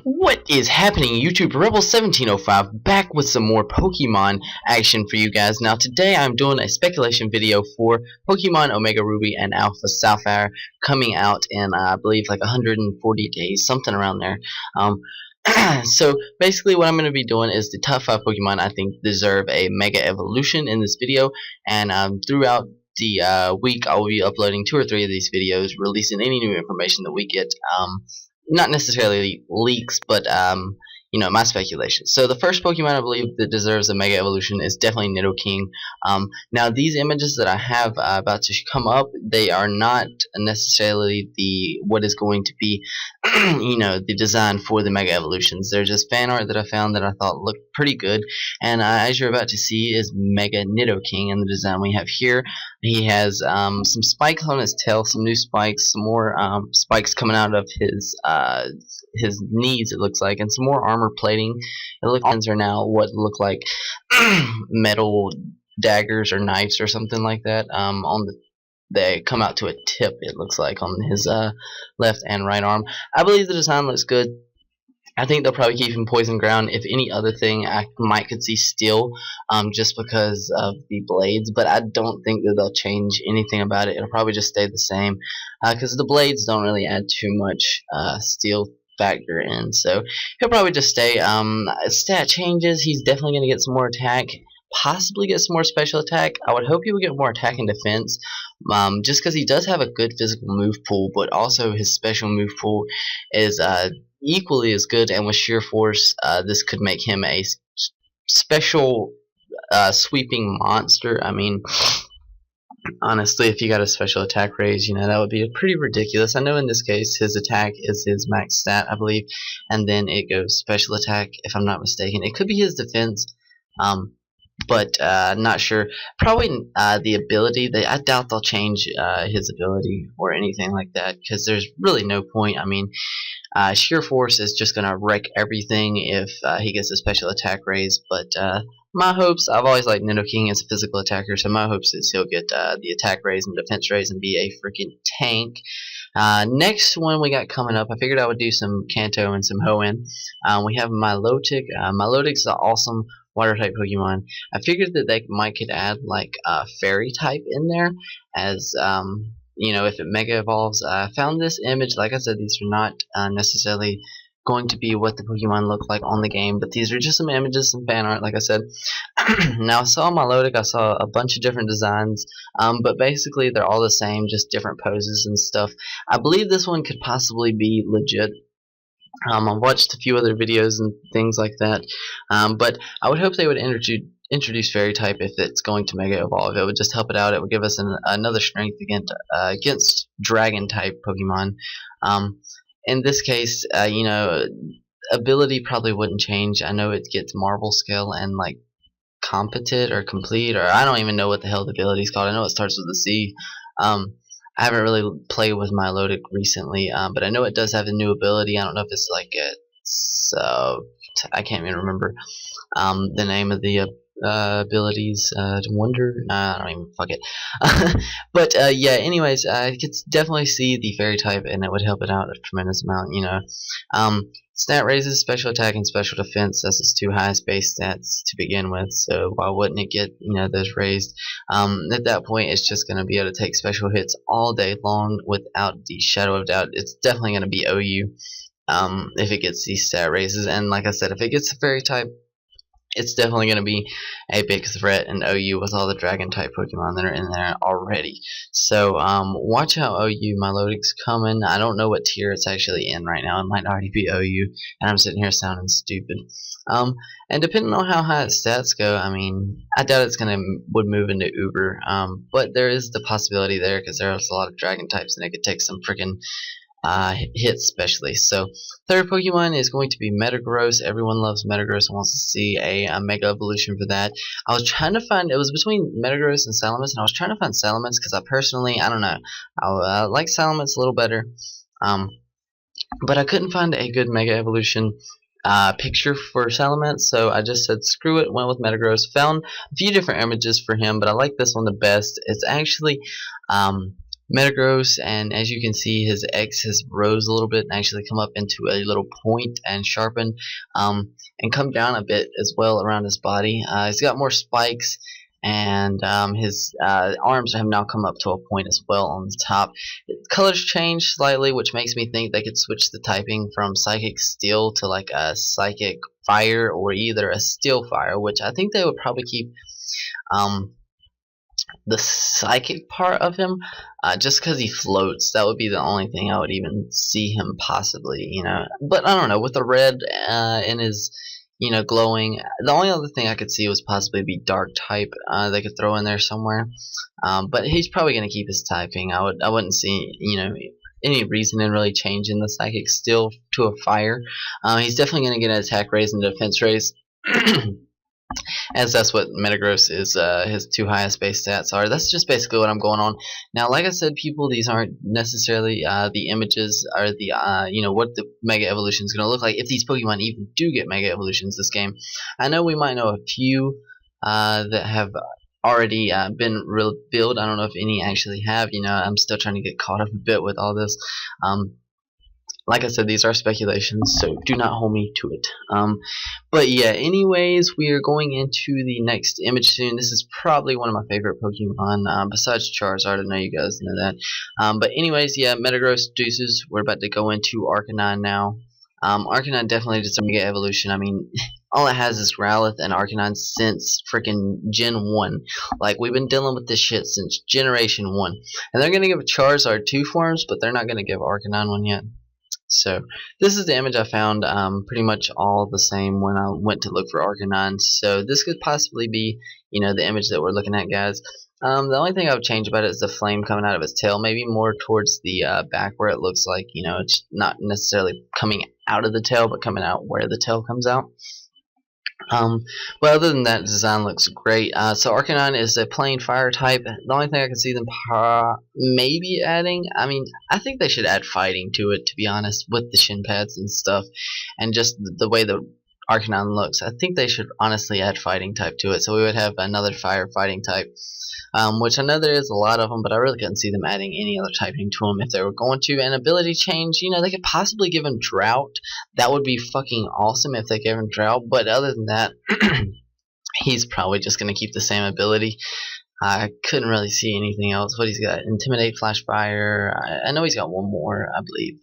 What is happening, YouTube? Rebel1705 back with some more Pokemon action for you guys. Now today I'm doing a speculation video for Pokemon Omega Ruby and Alpha Sapphire coming out in I believe like 140 days, something around there. So basically what I'm going to be doing is the top 5 Pokemon I think deserve a Mega Evolution in this video, and throughout the week I will be uploading 2 or 3 of these videos, releasing any new information that we get. Not necessarily leaks, but you know, my speculation. So the first Pokemon I believe that deserves a Mega Evolution is definitely Nidoking. Now these images that I have about to come up, they are not necessarily what is going to be, you know, the design for the Mega Evolutions. They're just fan art that I found that I thought looked pretty good. And as you're about to see is Mega Nidoking, and the design we have here. He has some spikes on his tail, some new spikes, some more spikes coming out of his knees, it looks like, and some more armor plating. It looks like are now what look like metal daggers or knives or something like that. They come out to a tip, it looks like, on his left and right arm. I believe the design looks good. I think they'll probably keep him Poison Ground. If any other thing, I could see Steel, just because of the blades. But I don't think that they'll change anything about it. It'll probably just stay the same, because the blades don't really add too much Steel factor in. So he'll probably just stay. Stat changes. He's definitely going to get some more attack. Possibly get some more special attack. I would hope he would get more attack and defense, just because he does have a good physical move pool, but also his special move pool is equally as good, and with sheer force, this could make him a special sweeping monster. I mean, honestly, if you got a special attack raise, you know, that would be pretty ridiculous. I know in this case his attack is his max stat, I believe, and then it goes special attack, if I'm not mistaken. It could be his defense, but not sure. Probably the ability. I doubt they'll change his ability or anything like that, because there's really no point. I mean, sheer force is just gonna wreck everything if he gets a special attack raise. But my hopes, I've always liked Nidoking as a physical attacker, so my hopes is he'll get the attack raise and defense raise and be a freaking tank. Next one we got coming up, I figured I would do some Kanto and some Hoenn. We have Milotic. Milotic's an awesome water type Pokemon. I figured that they could add like a fairy type in there, as you know, if it mega evolves. I found this image. Like I said, these are not necessarily going to be what the Pokemon look like on the game, but these are just some images, some fan art, like I said. Now I saw Milotic, I saw a bunch of different designs, but basically they're all the same, just different poses and stuff. I believe this one could possibly be legit. I've watched a few other videos and things like that, but I would hope they would introduce fairy type if it's going to mega evolve. It would just help it out. It would give us another strength against dragon type Pokemon. In this case, you know, ability probably wouldn't change. I know it gets Marvel Scale and like competent or complete, or I don't even know what the hell the ability is called. I know it starts with a C. I haven't really played with Milotic recently, but I know it does have a new ability. I don't know if it's like I can't even remember the name of the abilities. Wonder? Nah, I don't even, fuck it. But yeah, anyways, I could definitely see the fairy type, and it would help it out a tremendous amount, you know. Stat raises special attack and special defense. That's its 2 highest base stats to begin with, so why wouldn't it get, you know, those raised? At that point, it's just going to be able to take special hits all day long without the shadow of doubt. It's definitely going to be OU if it gets these stat raises, and like I said, if it gets a fairy type, it's definitely going to be a big threat in OU with all the dragon type Pokemon that are in there already. So watch out, OU. Milotic's coming. I don't know what tier it's actually in right now. It might already be OU, and I'm sitting here sounding stupid. And depending on how high its stats go, I mean, I doubt it's would move into Uber. But there is the possibility there, because there's a lot of dragon types, and it could take some freaking hits especially. So third Pokemon is going to be Metagross. Everyone loves Metagross and wants to see a Mega Evolution for that. I was trying to find, it was between Metagross and Salamence, and I was trying to find Salamence because I personally, I don't know, I like Salamence a little better, but I couldn't find a good Mega Evolution picture for Salamence, so I just said screw it, went with Metagross. Found a few different images for him, but I like this one the best. It's actually Metagross, and as you can see, his X has rose a little bit and actually come up into a little point and sharpened, and come down a bit as well around his body. He's got more spikes, and his arms have now come up to a point as well on the top. Colors change slightly, which makes me think they could switch the typing from Psychic Steel to like a Psychic Fire or either a Steel Fire, which I think they would probably keep the psychic part of him, just because he floats. That would be the only thing I would even see him possibly, but I don't know, with the red in his, glowing, the only other thing I could see was possibly be dark type. They could throw in there somewhere, but he's probably going to keep his typing. I wouldn't see, any reason in really changing the psychic steel to a fire. He's definitely going to get an attack raise and defense raise. As that's what Metagross is, his 2 highest base stats are. That's just basically what I'm going on. Now, like I said, people, these aren't necessarily the images or the, what the Mega Evolution is going to look like if these Pokemon even do get Mega Evolutions this game. I know we might know a few that have already been revealed. I don't know if any actually have. I'm still trying to get caught up a bit with all this. Like I said, these are speculations, so do not hold me to it. But yeah, anyways, we are going into the next image soon. This is probably one of my favorite Pokemon, besides Charizard. I know you guys know that. But anyways, yeah, Metagross deuces. We're about to go into Arcanine now. Arcanine definitely did some Mega Evolution. I mean, all it has is Growlithe and Arcanine since freaking Gen 1. Like, we've been dealing with this shit since Generation 1. And they're going to give Charizard 2 forms, but they're not going to give Arcanine one yet. So this is the image I found, pretty much all the same when I went to look for Arcanine. So this could possibly be, the image that we're looking at, guys. The only thing I would change about it is the flame coming out of its tail, maybe more towards the back where it looks like, it's not necessarily coming out of the tail, but coming out where the tail comes out. But other than that, the design looks great. So Arcanine is a plain fire type. The only thing I can see them maybe adding, I mean, I think they should add fighting to it, to be honest, with the shin pads and stuff, and just the way the Arcanine looks. I think they should honestly add fighting type to it, so we would have another fire fighting type. Which I know there is a lot of them, but I really couldn't see them adding any other typing to them if they were going to. And ability change, they could possibly give him Drought. That would be fucking awesome if they gave him Drought, but other than that, he's probably just going to keep the same ability. I couldn't really see anything else. What he's got? Intimidate, Flash Fire. I know he's got one more, I believe.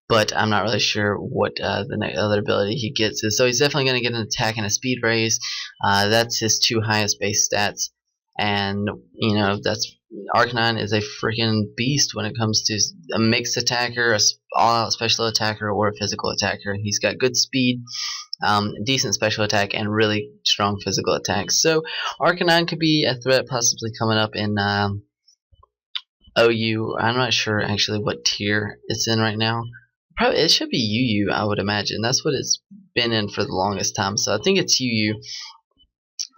But I'm not really sure what the other ability he gets is. So he's definitely going to get an attack and a speed raise. That's his 2 highest base stats. And that's Arcanine is a freaking beast when it comes to a mixed attacker, a all-out special attacker, or a physical attacker. He's got good speed, decent special attack, and really strong physical attack. So Arcanine could be a threat possibly coming up in OU. I'm not sure actually what tier it's in right now. Probably it should be UU, I would imagine. That's what it's been in for the longest time. So I think it's UU.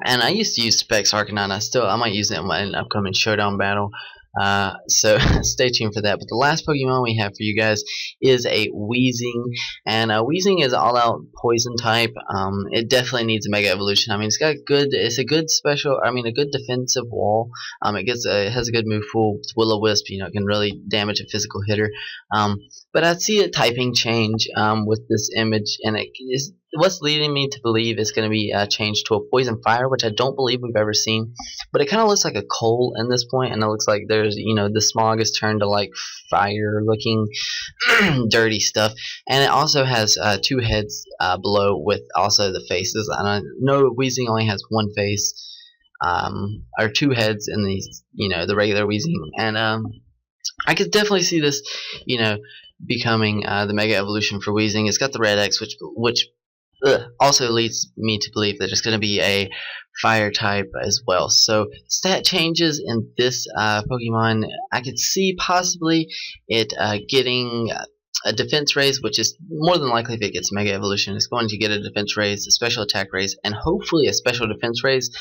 And I used to use Specs Arcanine. I might use it in an upcoming showdown battle. So stay tuned for that. But the last Pokemon we have for you guys is a Wheezing, and Wheezing is all-out poison type. It definitely needs a Mega Evolution. I mean, it's a good special. I mean, a good defensive wall. It has a good move pool. Will-O-Wisp, it can really damage a physical hitter. But I see a typing change with this image, and what's leading me to believe it's going to be changed to a Poison Fire, which I don't believe we've ever seen. But it kind of looks like a coal in this point, and it looks like there's, the smog has turned to like fire-looking dirty stuff. And it also has 2 heads below with also the faces. And I know Wheezing only has 1 face, or 2 heads in the regular Wheezing. And I could definitely see this, becoming the Mega Evolution for Wheezing. It's got the red X, which also leads me to believe that it's going to be a fire type as well. So stat changes in this Pokemon, I could see possibly it getting a defense raise, which is more than likely if it gets Mega Evolution, it's going to get a defense raise, a special attack raise, and hopefully a special defense raise.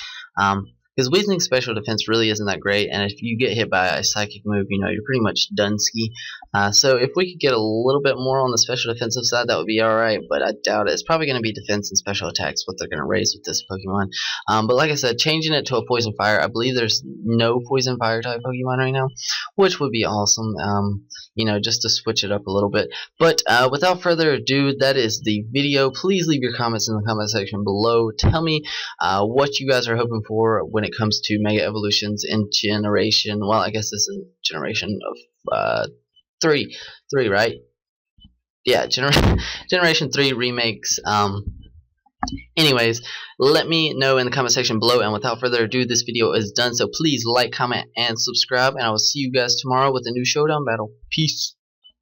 Because Weezing's special defense really isn't that great, and if you get hit by a psychic move, you know, you're pretty much done-ski. So if we could get a little bit more on the special defensive side, that would be alright, but I doubt it. It's probably going to be defense and special attacks, what they're going to raise with this Pokemon. But like I said, changing it to a Poison Fire, I believe there's no Poison Fire type Pokemon right now, which would be awesome, you know, just to switch it up a little bit. But without further ado, that is the video. Please leave your comments in the comment section below. Tell me what you guys are hoping for when it comes to Mega Evolutions in Generation, well, I guess this is Generation of 3, right? Yeah, Generation 3 remakes. Anyways, let me know in the comment section below, and without further ado, this video is done, so please like, comment, and subscribe, and I will see you guys tomorrow with a new showdown battle. Peace.